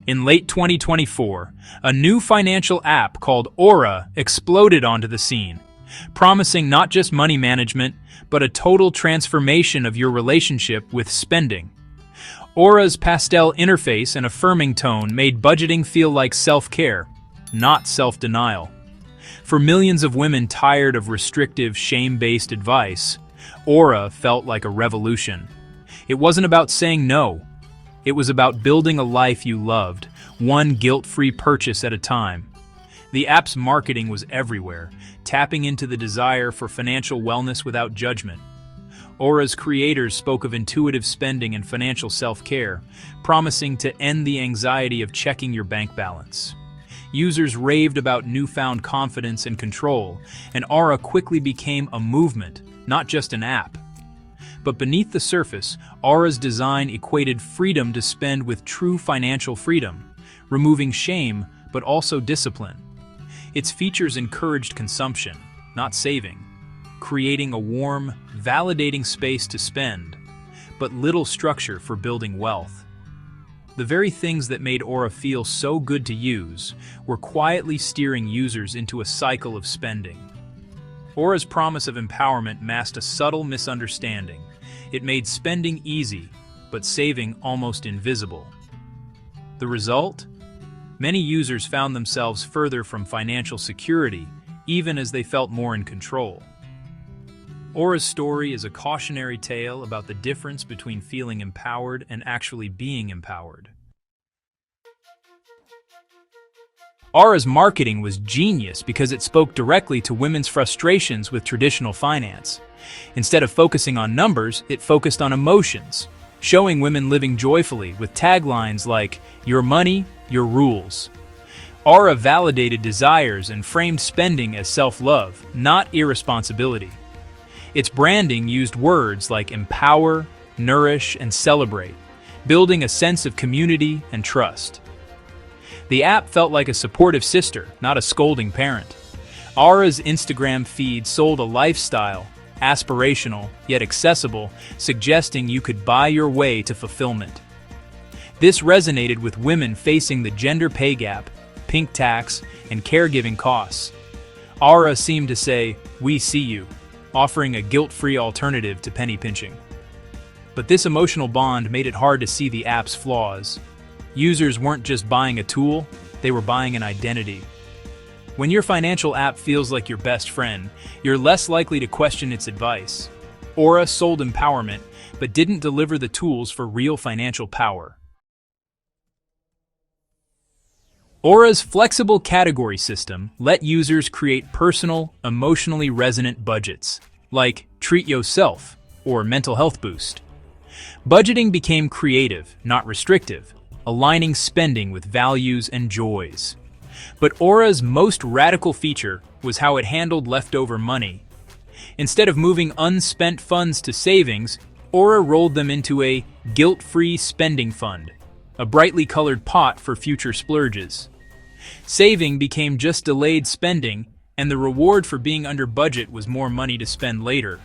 In late 2024, a new financial app called Aura exploded onto the scene, promising not just money management, but a total transformation of your relationship with spending. Aura's pastel interface and affirming tone made budgeting feel like self-care, not self-denial. For millions of women tired of restrictive, shame-based advice, Aura felt like a revolution. It wasn't about saying no. It was about building a life you loved, one guilt-free purchase at a time. The app's marketing was everywhere, tapping into the desire for financial wellness without judgment. Aura's creators spoke of intuitive spending and financial self-care, promising to end the anxiety of checking your bank balance. Users raved about newfound confidence and control, and Aura quickly became a movement, not just an app. But beneath the surface, Aura's design equated freedom to spend with true financial freedom, removing shame but also discipline. Its features encouraged consumption, not saving, creating a warm, validating space to spend, but little structure for building wealth. The very things that made Aura feel so good to use were quietly steering users into a cycle of spending. Aura's promise of empowerment masked a subtle misunderstanding. It made spending easy, but saving almost invisible. The result? Many users found themselves further from financial security, even as they felt more in control. Aura's story is a cautionary tale about the difference between feeling empowered and actually being empowered. Aura's marketing was genius because it spoke directly to women's frustrations with traditional finance. Instead of focusing on numbers, it focused on emotions, showing women living joyfully with taglines like, "Your money, your rules." Aura validated desires and framed spending as self-love, not irresponsibility. Its branding used words like empower, nourish, and celebrate, building a sense of community and trust. The app felt like a supportive sister, not a scolding parent. Aura's Instagram feed sold a lifestyle, aspirational, yet accessible, suggesting you could buy your way to fulfillment. This resonated with women facing the gender pay gap, pink tax, and caregiving costs. Aura seemed to say, "We see you," offering a guilt-free alternative to penny pinching. But this emotional bond made it hard to see the app's flaws. Users weren't just buying a tool, they were buying an identity. When your financial app feels like your best friend, you're less likely to question its advice. Aura sold empowerment, but didn't deliver the tools for real financial power. Aura's flexible category system let users create personal, emotionally resonant budgets, like Treat Yourself or Mental Health Boost. Budgeting became creative, not restrictive, aligning spending with values and joys. But Aura's most radical feature was how it handled leftover money. Instead of moving unspent funds to savings, Aura rolled them into a guilt-free spending fund, a brightly colored pot for future splurges. Saving became just delayed spending, and the reward for being under budget was more money to spend later.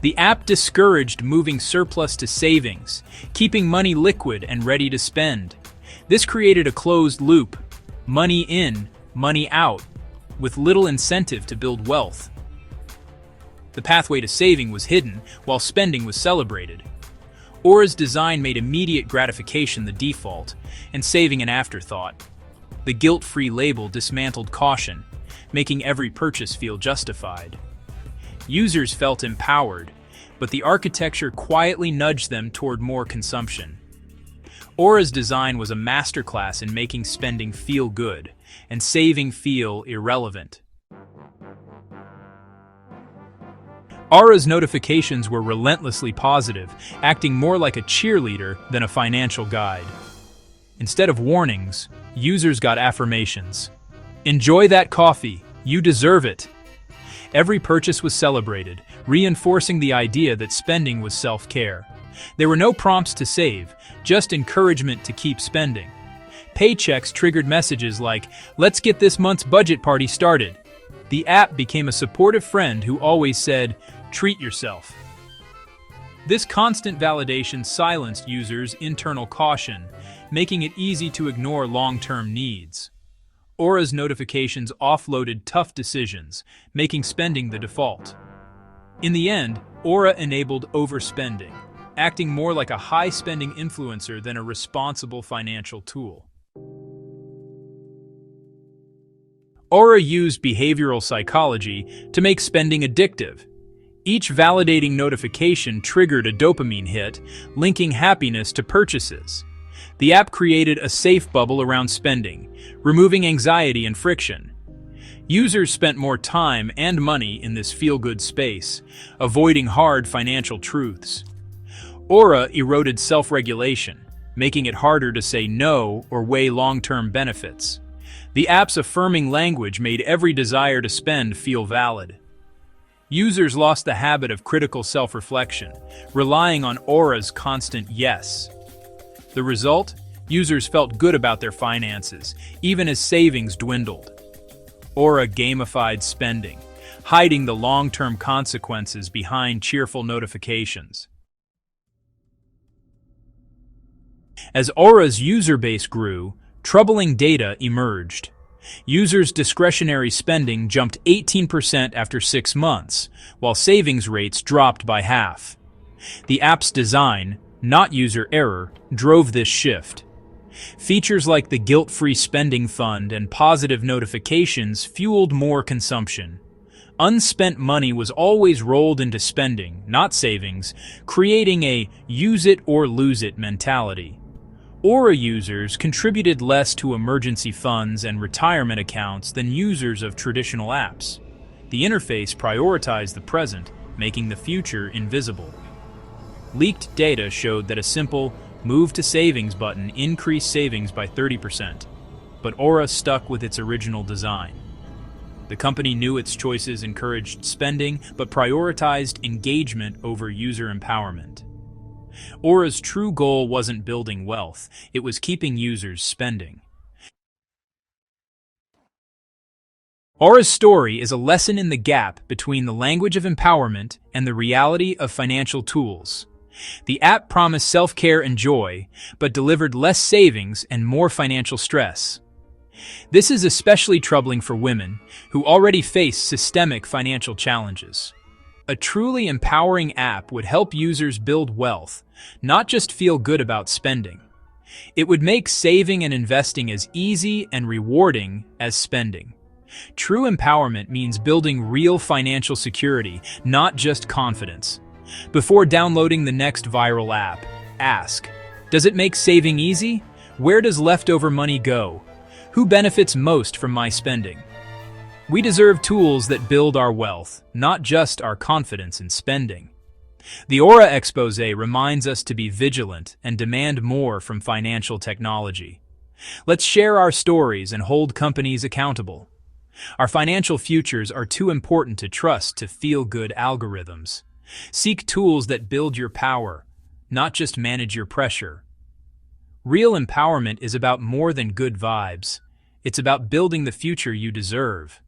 The app discouraged moving surplus to savings, keeping money liquid and ready to spend. This created a closed loop, money in, money out, with little incentive to build wealth. The pathway to saving was hidden, while spending was celebrated. Aura's design made immediate gratification the default, and saving an afterthought. The guilt-free label dismantled caution, making every purchase feel justified. Users felt empowered, but the architecture quietly nudged them toward more consumption. Aura's design was a masterclass in making spending feel good and saving feel irrelevant. Aura's notifications were relentlessly positive, acting more like a cheerleader than a financial guide. Instead of warnings, users got affirmations. "Enjoy that coffee, you deserve it." Every purchase was celebrated, reinforcing the idea that spending was self-care. There were no prompts to save, just encouragement to keep spending. Paychecks triggered messages like, "Let's get this month's budget party started." The app became a supportive friend who always said, "Treat yourself." This constant validation silenced users' internal caution, making it easy to ignore long-term needs. Aura's notifications offloaded tough decisions, making spending the default. In the end, Aura enabled overspending, acting more like a high-spending influencer than a responsible financial tool. Aura used behavioral psychology to make spending addictive. Each validating notification triggered a dopamine hit, linking happiness to purchases. The app created a safe bubble around spending, removing anxiety and friction. Users spent more time and money in this feel-good space, avoiding hard financial truths. Aura eroded self-regulation, making it harder to say no or weigh long-term benefits. The app's affirming language made every desire to spend feel valid. Users lost the habit of critical self-reflection, relying on Aura's constant yes. The result? Users felt good about their finances, even as savings dwindled. Aura gamified spending, hiding the long-term consequences behind cheerful notifications. As Aura's user base grew, troubling data emerged. Users' discretionary spending jumped 18% after 6 months, while savings rates dropped by half. The app's design, not user error, drove this shift. Features like the guilt-free spending fund and positive notifications fueled more consumption. Unspent money was always rolled into spending, not savings, creating a use-it-or-lose-it mentality. Aura users contributed less to emergency funds and retirement accounts than users of traditional apps. The interface prioritized the present, making the future invisible. Leaked data showed that a simple Move to Savings button increased savings by 30%, but Aura stuck with its original design. The company knew its choices encouraged spending, but prioritized engagement over user empowerment. Aura's true goal wasn't building wealth, it was keeping users spending. Aura's story is a lesson in the gap between the language of empowerment and the reality of financial tools. The app promised self-care and joy, but delivered less savings and more financial stress. This is especially troubling for women, who already face systemic financial challenges. A truly empowering app would help users build wealth, not just feel good about spending. It would make saving and investing as easy and rewarding as spending. True empowerment means building real financial security, not just confidence. Before downloading the next viral app, ask, does it make saving easy? Where does leftover money go? Who benefits most from my spending? We deserve tools that build our wealth, not just our confidence in spending. The Aura Expose reminds us to be vigilant and demand more from financial technology. Let's share our stories and hold companies accountable. Our financial futures are too important to trust to feel-good algorithms. Seek tools that build your power, not just manage your pressure. Real empowerment is about more than good vibes. It's about building the future you deserve.